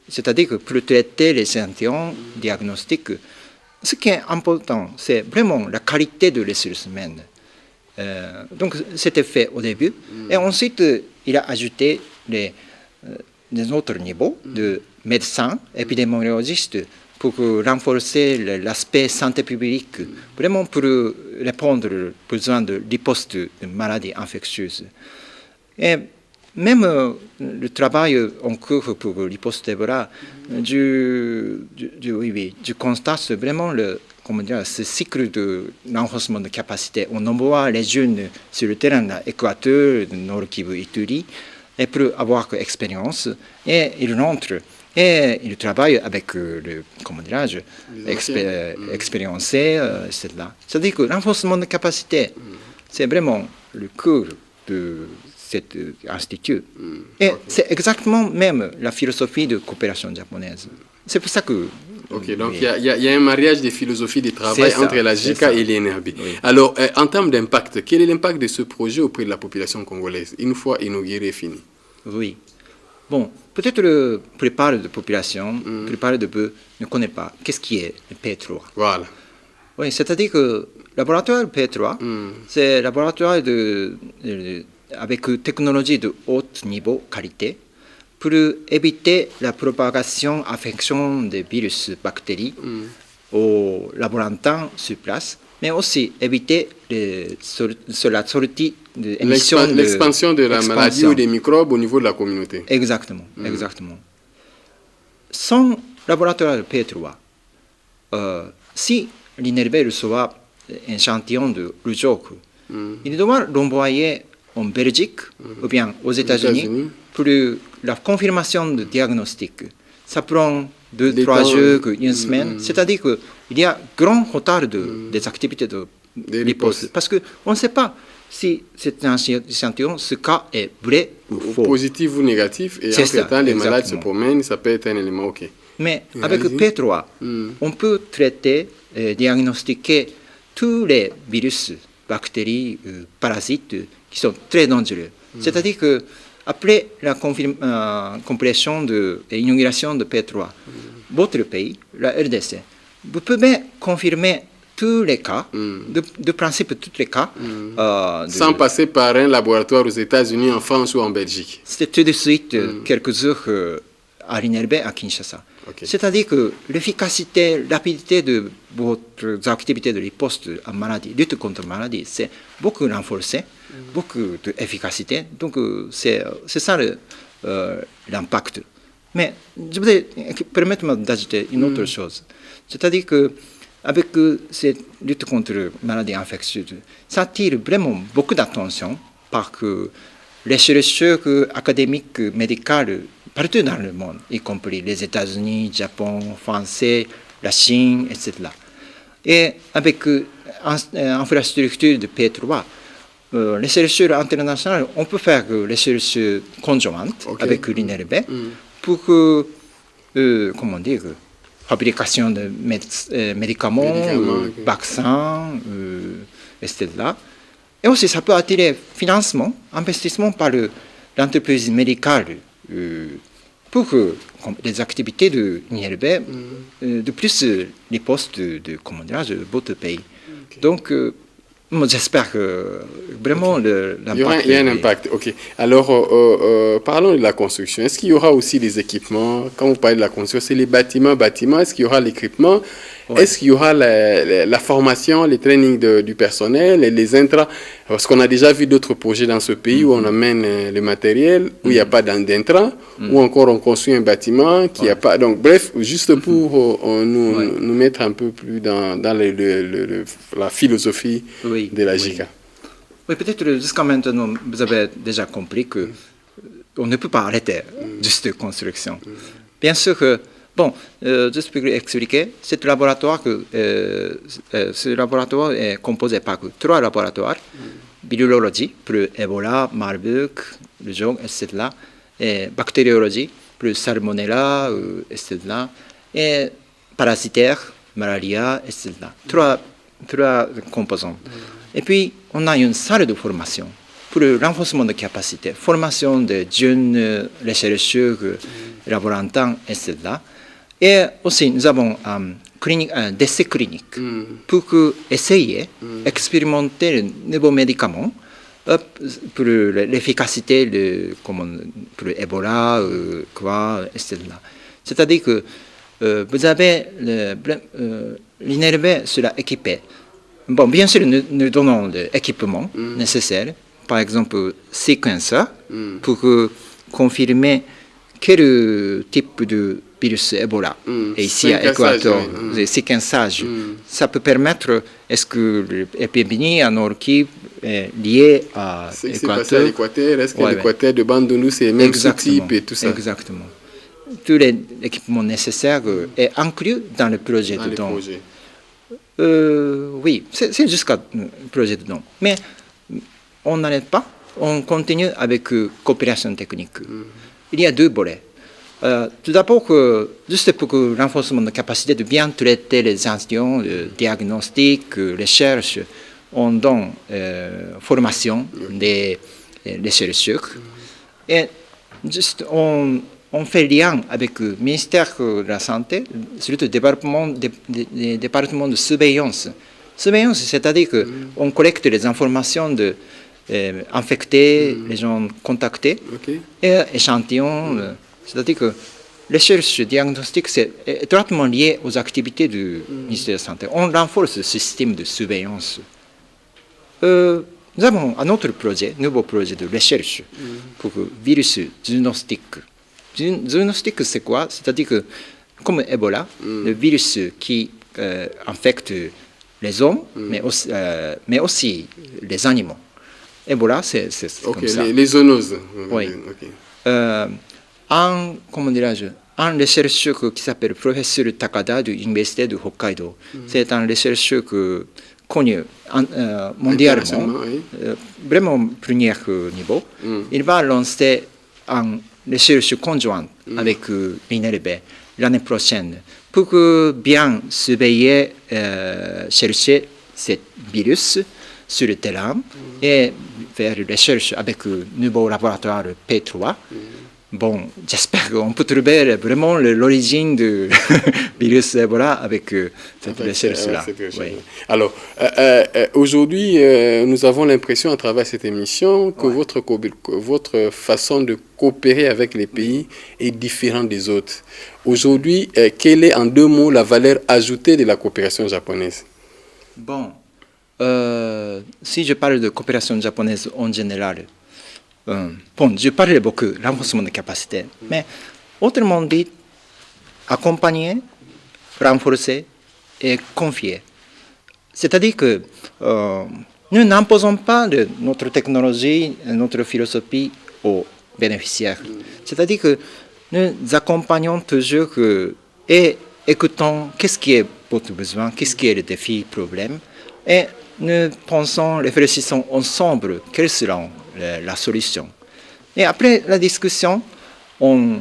C'est-à-dire que pour traiter les échantillons diagnostiques, ce qui est important, c'est vraiment la qualité de ressources humaines. Donc, c'était fait au début. Et ensuite, il a ajouté des autres niveaux de médecins, épidémiologistes, pour renforcer l'aspect santé publique, vraiment pour répondre aux besoins de riposte de maladies infectieuses. Et même le travail en cours pour riposte d'Ebola, je constate vraiment ce cycle de renforcement de capacité. On envoie les jeunes sur le terrain de l'Équateur, de Nord Kivu, Ituri, et pour avoir expérience, et ils rentrent. Et ils travaillent avec expériencé, etc. C'est-à-dire que le renforcement de capacité, c'est vraiment le cœur de cet institut. Et c'est exactement même la philosophie de coopération japonaise. C'est pour ça que... Ok, donc il y a un mariage des philosophies de travail entre la JICA et l'INRB. Oui. Alors, en termes d'impact, quel est l'impact de ce projet auprès de la population congolaise, une fois inauguré et fini? Oui. Bon, peut-être la plupart de la population, la plupart de vous ne connaissent pas qu'est-ce qui est le P3. Voilà. Oui, c'est-à-dire que le laboratoire P3, c'est un laboratoire avec technologie de haut niveau, qualité, pour éviter la propagation, infection des virus, bactéries au laboratoire sur place, mais aussi éviter la sortie de l'expansion de la maladie ou des microbes au niveau de la communauté. Exactement, exactement. Sans laboratoire de P3, si l'INRB reçoit un échantillon de Rujoku, il doit l'envoyer en Belgique ou bien aux États-Unis pour la confirmation de diagnostic. Ça prend 2-3 jours, une semaine. C'est-à-dire qu'il y a grand retard des activités de riposte. Parce qu'on ne sait pas si cet échantillon, ce cas est vrai ou faux. Positif ou négatif. Et entre-temps, les malades se promènent, ça peut être un élément OK. Mais avec P3, on peut traiter, diagnostiquer tous les virus, bactéries, parasites qui sont très dangereux. C'est-à-dire que après la complétion de l'inauguration de P3, votre pays, la RDC, vous pouvez confirmer tous les cas, de principe tous les cas. Sans passer par un laboratoire aux États-Unis, en France ou en Belgique. C'est tout de suite quelques jours à l'INRB à Kinshasa. Okay. C'est-à-dire que l'efficacité, rapidité de votre activité de riposte à maladie, lutte contre la maladie, c'est beaucoup renforcé, beaucoup d'efficacité. Donc, c'est ça l'impact. Mais je voudrais permettre-moi d'ajouter une autre chose. C'est-à-dire que avec cette lutte contre la maladie infectieuse, ça attire vraiment beaucoup d'attention parce que les chercheurs académiques médicaux partout dans le monde, y compris les États-Unis, le Japon, la France, la Chine, etc. Et avec l'infrastructure de P3, les chercheurs internationaux, on peut faire les recherches conjointes avec l'INRB pour comment dire, fabrication de médicaments, vaccins, etc. Et aussi, ça peut attirer financement, investissement par l'entreprise médicale pour les activités de l'INRB, de plus les postes de votre pays. Donc, j'espère que vraiment l'impact... Il y a un impact, ok. Alors, parlons de la construction. Est-ce qu'il y aura aussi des équipements? Quand vous parlez de la construction, c'est les bâtiments. Est-ce qu'il y aura l'équipement? Ouais. Est-ce qu'il y aura la formation, les trainings du personnel et les intras? Parce qu'on a déjà vu d'autres projets dans ce pays où on amène le matériel, où il n'y a pas d'intrants, ou encore on construit un bâtiment qui a pas. Donc, bref, juste pour nous mettre un peu plus dans la philosophie de la JICA. Oui, peut-être jusqu'à maintenant, vous avez déjà compris que on ne peut pas arrêter juste construction. Bien sûr que, bon, juste pour expliquer, ce laboratoire est composé par 3 laboratoires, virologie pour Ebola, Marburg, le jaune, etc., et bactériologie pour Salmonella, etc., et parasitaire, malaria, etc. Trois composants. Et puis, on a une salle de formation pour le renforcement de capacité, formation de jeunes chercheurs, laborantins, etc. Et aussi, nous avons un essai clinique pour essayer d'expérimenter de nouveaux médicaments pour l'efficacité pour Ebola, etc. C'est-à-dire que vous avez l'INRB sera équipé. Bon, bien sûr, nous donnons l'équipement nécessaire, par exemple, séquenceur, pour confirmer quel type de virus Ebola est ici à Équateur. Le séquençage, ça peut permettre, est-ce que l'épidémie en Orchid est liée à Équateur? Est-ce que l'Équateur de Bandundu, c'est le même sous-type et tout ça? Exactement. Tous les équipements nécessaires est inclus dans le projet de don. Oui, c'est jusqu'à projet de don. Mais on n'arrête pas, on continue avec coopération technique. Il y a 2 volets. Tout d'abord, juste pour le renforcement de la capacité de bien traiter les incidents, le diagnostic, recherche, on donne formation des chercheurs. Et juste, on fait lien avec le ministère de la Santé, surtout le département de surveillance. Surveillance, c'est-à-dire qu'on collecte les informations de infectés, les gens contactés, et échantillons. C'est-à-dire que les recherches diagnostiques, c'est étroitement lié aux activités du ministère de la Santé. On renforce le système de surveillance. Nous avons un autre projet, nouveau projet de recherche pour le virus zoonostique. Zoonostique, c'est quoi? C'est-à-dire que, comme Ebola, le virus qui infecte les hommes, mais aussi les animaux. Ebola, c'est comme ça. Les zoonoses. Oui. Un chercheur qui s'appelle professeur Takada de l'Université de Hokkaido, c'est un chercheur connu mondialement, vraiment premier niveau. Il va lancer une recherche conjointe avec l'INRB l'année prochaine pour bien surveiller, chercher ce virus sur le terrain et faire une recherche avec le nouveau laboratoire P3. Bon, j'espère qu'on peut trouver vraiment l'origine du virus Ebola avec cette recherche-là. Oui. Alors, aujourd'hui, nous avons l'impression à travers cette émission que votre façon de coopérer avec les pays est différente des autres. Aujourd'hui, quelle est en 2 mots la valeur ajoutée de la coopération japonaise? Bon, si je parle de coopération japonaise en général, bon, je parle beaucoup de renforcement de capacité, mais autrement dit, accompagner, renforcer et confier. C'est-à-dire que nous n'imposons pas notre technologie, notre philosophie aux bénéficiaires. C'est-à-dire que nous accompagnons toujours et écoutons qu'est-ce qui est votre besoin, qu'est-ce qui est le défi, le problème, et nous pensons, réfléchissons ensemble quelles seront la solution. Et après la discussion, on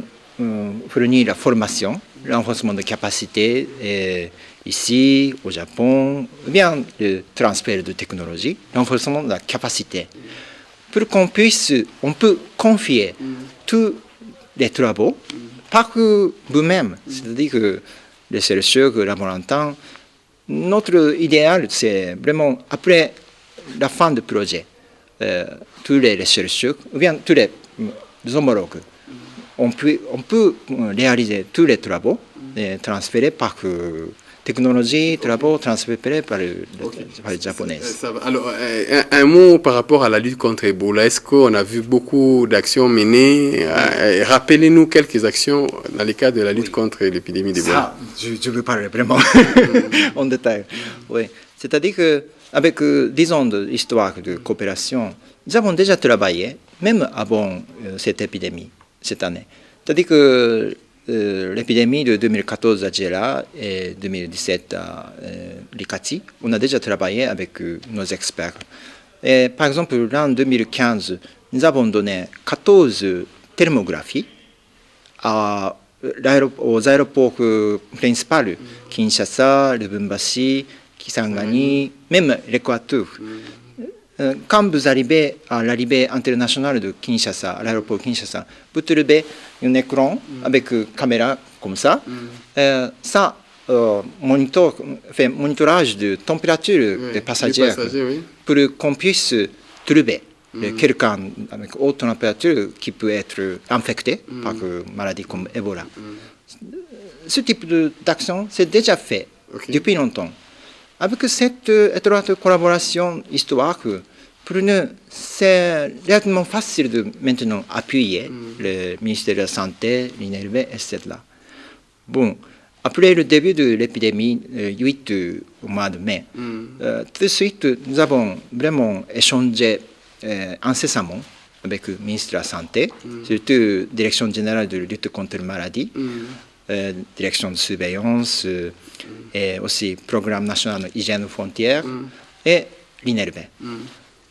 fournit la formation, le renforcement de capacité ici, au Japon, ou bien le transfert de technologie, renforcement de la capacité. Pour qu'on puisse, on peut confier tous les travaux, pas que vous-même, c'est-à-dire que les chercheurs, les laborantins, notre idéal, c'est vraiment, après la fin du projet, tous les chercheurs, ou bien tous les homologues, on peut réaliser tous les travaux et transférer par technologies, travaux transférés par les Japonais. Alors, un mot par rapport à la lutte contre Ebola. Est-ce qu'on a vu beaucoup d'actions menées? Rappelez-nous quelques actions dans le cadre de la lutte contre l'épidémie d'Ebola. Je veux parler vraiment en détail. Oui. C'est-à-dire qu'avec 10 ans d'histoire de coopération, nous avons déjà travaillé, même avant cette épidémie, cette année. C'est-à-dire que l'épidémie de 2014 à Djera et 2017 à Likati, on a déjà travaillé avec nos experts. Et par exemple, en 2015, nous avons donné 14 thermographies aux aéroports principaux, Kinshasa, Lubumbashi, Kisangani, même l'Équateur. Quand vous arrivez à l'arrivée internationale de Kinshasa, à l'aéroport Kinshasa, vous trouvez un écran avec une caméra comme ça. Ça fait monitorage de température des passagers pour qu'on puisse trouver quelqu'un avec haute température qui peut être infecté par une maladie comme Ebola. Ce type d'action, c'est déjà fait depuis longtemps. Avec cette étroite collaboration histoire, pour nous, c'est relativement facile de maintenant appuyer le ministère de la Santé, l'INRB, etc. Bon, après le début de l'épidémie, 8 au mois de mai, tout de suite, nous avons vraiment échangé incessamment avec le ministre de la Santé, surtout la Direction générale de lutte contre la maladie, Direction de surveillance, et aussi Programme national d'hygiène aux frontières et l'INRB.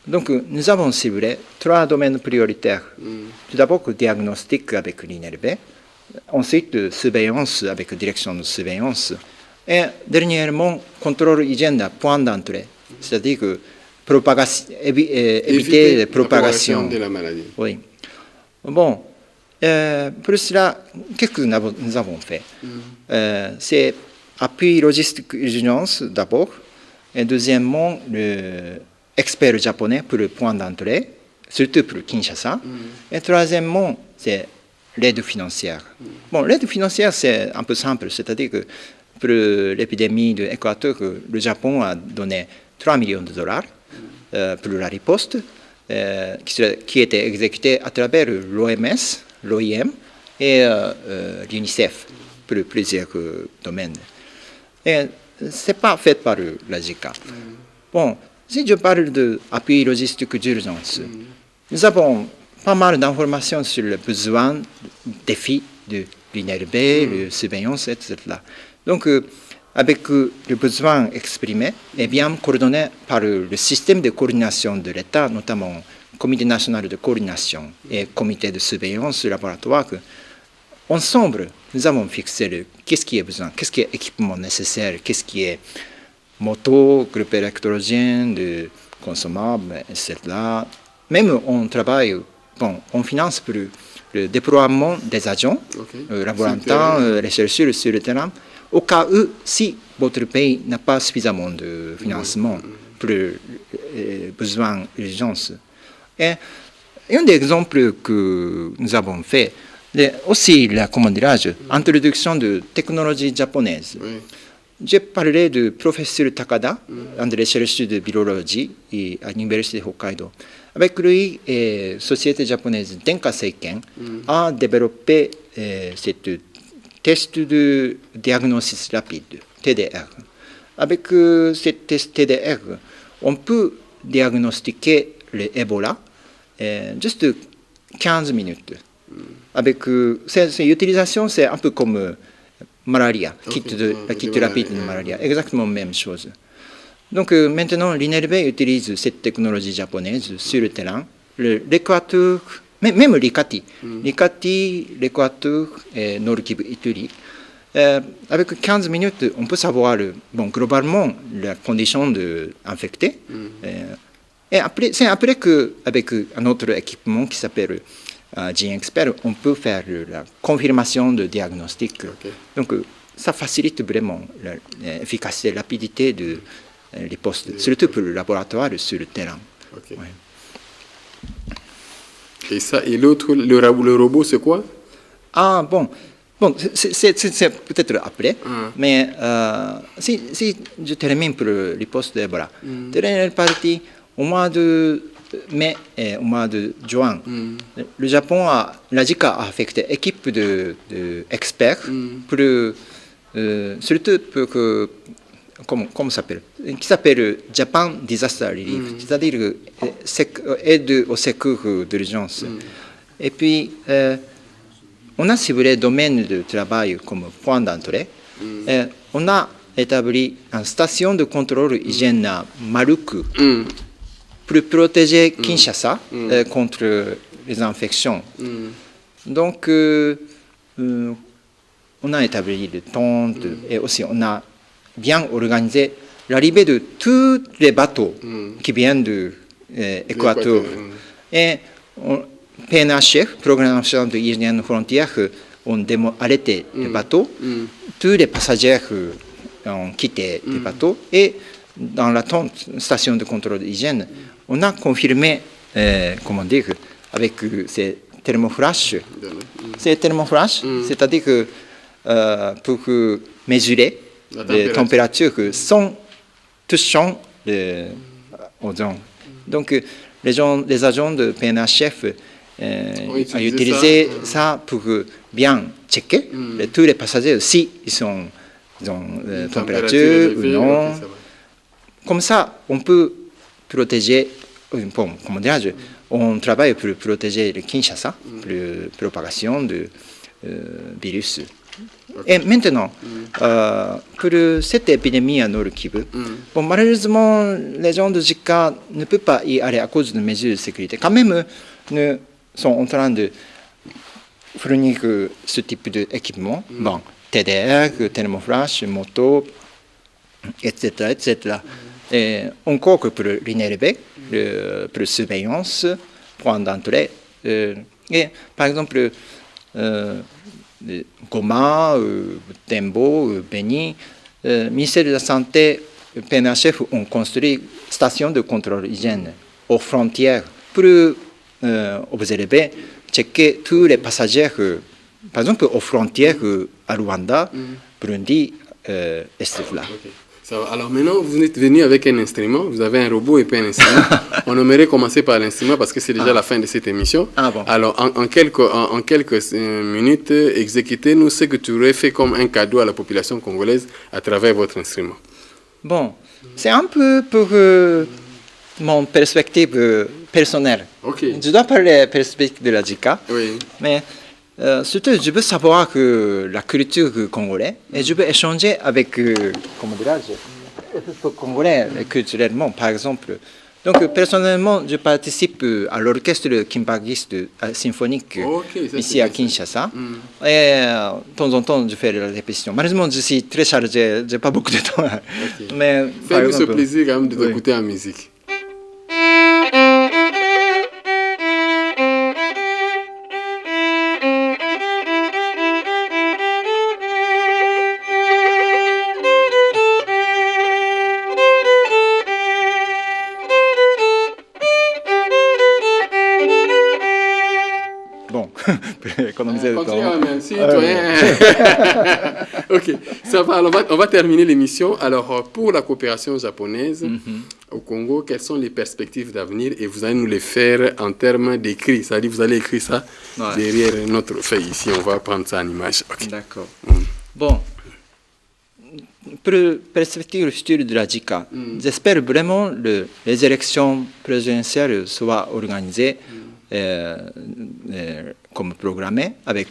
Donc, nous avons ciblé 3 domaines prioritaires. Tout d'abord, le diagnostic avec l'INRB, ensuite, surveillance avec la direction de surveillance, et dernièrement, contrôle hygiène à point d'entrée, c'est-à-dire que éviter la propagation de la maladie. Oui. Bon, pour cela, qu'est-ce que nous avons fait? C'est appui logistique urgence d'abord, et deuxièmement, l'expert japonais pour le point d'entrée, surtout pour Kinshasa, et troisièmement, c'est l'aide financière. Bon, l'aide financière, c'est un peu simple, c'est-à-dire que pour l'épidémie de l'Équateur, le Japon a donné 3 millions de dollars pour la riposte, qui était exécutée à travers l'OMS, l'OIM et l'UNICEF pour plusieurs domaines. Et ce n'est pas fait par la JICA. Bon, si je parle d'appui logistique d'urgence, nous avons pas mal d'informations sur les besoins, défis de l'INRB, la surveillance, etc. Donc, avec le besoin exprimé et bien coordonné par le système de coordination de l'État, notamment le Comité national de coordination et le Comité de surveillance du laboratoire, ensemble, nous avons fixé qu'est-ce qui est besoin, qu'est-ce qui est équipement nécessaire, qu'est-ce qui est moto, groupe électrogène, de consommables, etc. Même on travaille, on finance pour le déploiement des agents, laborantins, les chercheurs sur le terrain, au cas où, si votre pays n'a pas suffisamment de financement pour les besoins d'urgence. Et un des exemples que nous avons fait, aussi l'introduction de technologies japonaises. J'ai parlé du professeur Takada, un des chercheurs de virologie à l'Université de Hokkaido. Avec lui, la société japonaise Denka Seiken a développé cette test de diagnostic rapide, TDR. Avec ce test TDR, on peut diagnostiquer l'Ebola juste 15 minutes. Avec cette utilisation, c'est un peu comme malaria, kit rapide de malaria, exactement la même chose. Donc maintenant, l'INRB utilise cette technologie japonaise sur le terrain. L'Équateur, même l'Ikati, l'Équateur et Nord-Kivu Ituri. Avec 15 minutes, on peut savoir globalement la condition d'infecté. Et après, c'est après qu'avec un autre équipement qui s'appelle GeneXpert, on peut faire la confirmation de diagnostic. Donc ça facilite vraiment l'efficacité, la rapidité de les postes, surtout pour le laboratoire sur le terrain. Et l'autre, le robot, c'est quoi? Ah bon, Bon, c'est peut-être après, mais si je termine pour le riposte d'Ebola, dernière partie, au mois de mai et au mois de juin, le Japon la JICA a affecté une équipe d'experts surtout pour que, comment ça s'appelle, qui s'appelle Japan Disaster Relief, c'est-à-dire aide au secours d'urgence. Et puis, on a ciblé le domaine de travail comme point d'entrée. On a établi une station de contrôle hygiène à Maluku pour protéger Kinshasa contre les infections. Donc, on a établi des tentes et aussi on a bien organisé l'arrivée de tous les bateaux qui viennent de l'Équateur. Et PNHF, Programme national de hygiène frontière, ont arrêté les bateaux. Tous les passagers ont quitté les bateaux. Et dans la station de contrôle d'hygiène, on a confirmé, comment dire, avec ces thermoflash. Ces thermoflash, c'est-à-dire que pour mesurer les températures sans touchant aux gens. Donc, les agents de PNHF ont utilisé ça pour bien checker tous les passagers si ils ont température ou non. Comme ça, on peut protéger, comment dirais-je, on travaille pour protéger le Kinshasa, pour la propagation du virus. Et maintenant, pour cette épidémie à Nord-Kivu, malheureusement, les gens de JICA ne peuvent pas y aller à cause de mesures de sécurité. Quand même, nous sommes en train de fournir ce type d'équipement, TDR, thermoflash, moto, etc. etc. Et encore pour l'inélevé, pour surveillance, point d'entrée. Et par exemple, Goma, Tembo, Beni, le ministère de la Santé, PNHF ont construit une station de contrôle hygiène aux frontières pour observer, checker tous les passagers, par exemple aux frontières à Rwanda, Burundi, etc. Alors maintenant, vous êtes venu avec un instrument, vous avez un robot et puis un instrument. On aimerait commencer par l'instrument parce que c'est déjà la fin de cette émission. Bon. Alors en quelques minutes, exécutez-nous ce que tu aurais fait comme un cadeau à la population congolaise à travers votre instrument. Bon, c'est un peu pour mon perspective personnelle. Je dois parler perspective de la JICA, mais surtout, je veux savoir que la culture congolaise et je veux échanger avec, comment dirais-je, congolais culturellement, par exemple. Donc, personnellement, je participe à l'orchestre kimpagiste symphonique ici à Kinshasa. Et de temps en temps, je fais la répétition. Malheureusement, je suis très chargé, je n'ai pas beaucoup de temps. Mais, fais-nous ce plaisir quand même de t'écouter en musique. Économiser le temps. Merci, Ok, ça va. Alors, on va terminer l'émission. Alors, pour la coopération japonaise au Congo, quelles sont les perspectives d'avenir? Et vous allez nous les faire en termes d'écrit. C'est-à-dire, vous allez écrire ça derrière notre feuille ici. On va prendre ça en image. D'accord. Bon, pour la perspective future de la JICA, j'espère vraiment que les élections présidentielles soient organisées comme programmé avec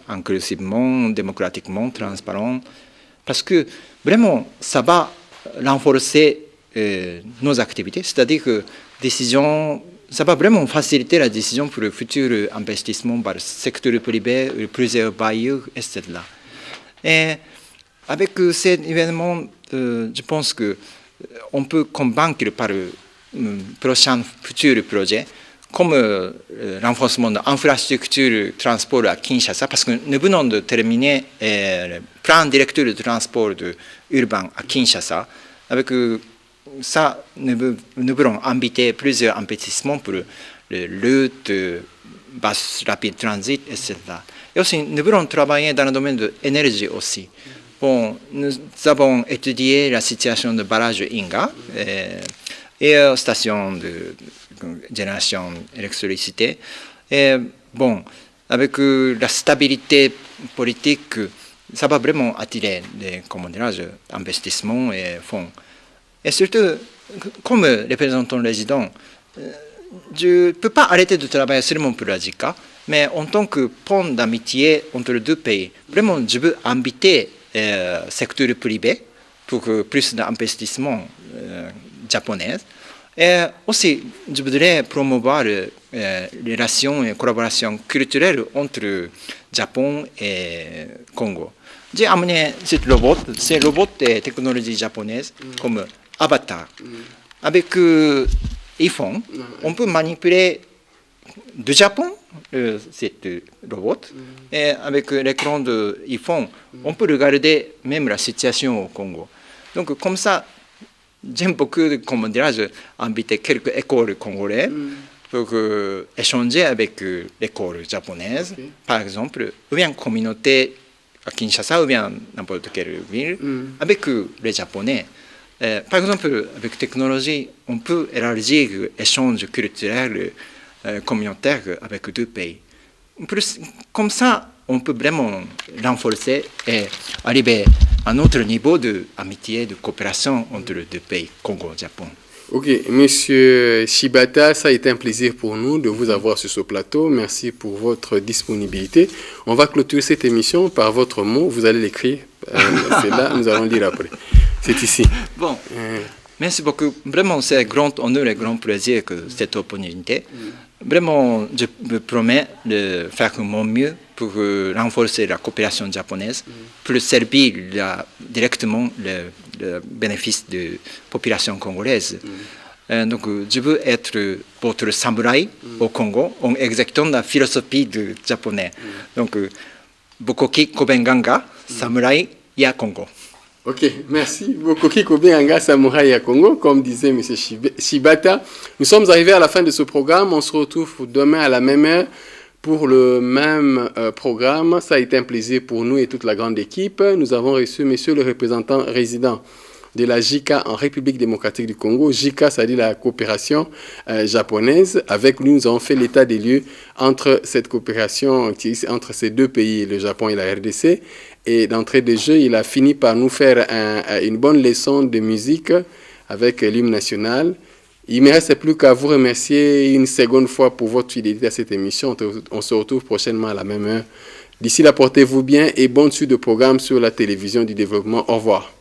inclusivement, démocratiquement, transparent, parce que vraiment ça va renforcer nos activités, c'est-à-dire que ça va vraiment faciliter la décision pour le futur investissement par le secteur privé, plusieurs bailleurs, etc. Et avec cet événement, je pense que on peut convaincre par le prochain futur projet, comme le renforcement de l'infrastructure transport à Kinshasa, parce que nous venons de terminer le plan directeur de transport urbain à Kinshasa. Avec ça, nous voulons inviter plusieurs investissements pour les routes, bus rapide transit, etc. Et aussi, nous voulons travailler dans le domaine de l'énergie aussi. Bon, nous avons étudié la situation de barrage Inga et station de génération d'électricité. Et bon, avec la stabilité politique, ça va vraiment attirer des investissements et fonds. Et surtout, comme représentant résident, je ne peux pas arrêter de travailler seulement pour la JICA, mais en tant que pont d'amitié entre les deux pays, vraiment, je veux inviter le secteur privé pour plus d'investissements japonais. Et aussi, je voudrais promouvoir les relations et collaborations culturelles entre Japon et Congo. J'ai amené ce robot et technologie japonaise comme Avatar. Avec iPhone, on peut manipuler du Japon cet robot et avec l'écran de iPhone, on peut regarder même la situation au Congo. Donc comme ça, j'aime beaucoup, comment dirais-je, inviter quelques écoles congolaises pour échanger avec l'école japonaise, par exemple, ou bien communauté à Kinshasa ou bien n'importe quelle ville, avec les Japonais. Par exemple, avec technologie, on peut élargir l'échange culturel communautaire avec deux pays. Plus, comme ça, on peut vraiment renforcer et arriver à un autre niveau d'amitié, de coopération entre les deux pays, Congo et Japon. Ok, Monsieur Shibata, ça a été un plaisir pour nous de vous avoir sur ce plateau. Merci pour votre disponibilité. On va clôturer cette émission par votre mot. Vous allez l'écrire. C'est là, nous allons lire après. C'est ici. Bon, merci beaucoup. Vraiment, c'est un grand honneur et grand plaisir que cette opportunité. Vraiment, je me promets de faire mon mieux pour renforcer la coopération japonaise, pour servir directement le bénéfice de la population congolaise. Donc, je veux être votre samouraï au Congo en exécutant la philosophie du japonais. Donc, Bokoki Kobenganga, samouraï ya Congo. Ok, merci. Bokoki Kobenganga, samouraï ya Congo, comme disait M. Shibata. Nous sommes arrivés à la fin de ce programme. On se retrouve demain à la même heure pour le même programme. Ça a été un plaisir pour nous et toute la grande équipe. Nous avons reçu monsieur le représentant résident de la JICA en République démocratique du Congo. JICA, c'est-à-dire la coopération japonaise. Avec lui, nous avons fait l'état des lieux entre cette coopération, entre ces deux pays, le Japon et la RDC. Et d'entrée de jeu, il a fini par nous faire une bonne leçon de musique avec l'hymne national. Il ne me reste plus qu'à vous remercier une seconde fois pour votre fidélité à cette émission. On se retrouve prochainement à la même heure. D'ici là, portez-vous bien et bonne suite de programme sur la télévision du développement. Au revoir.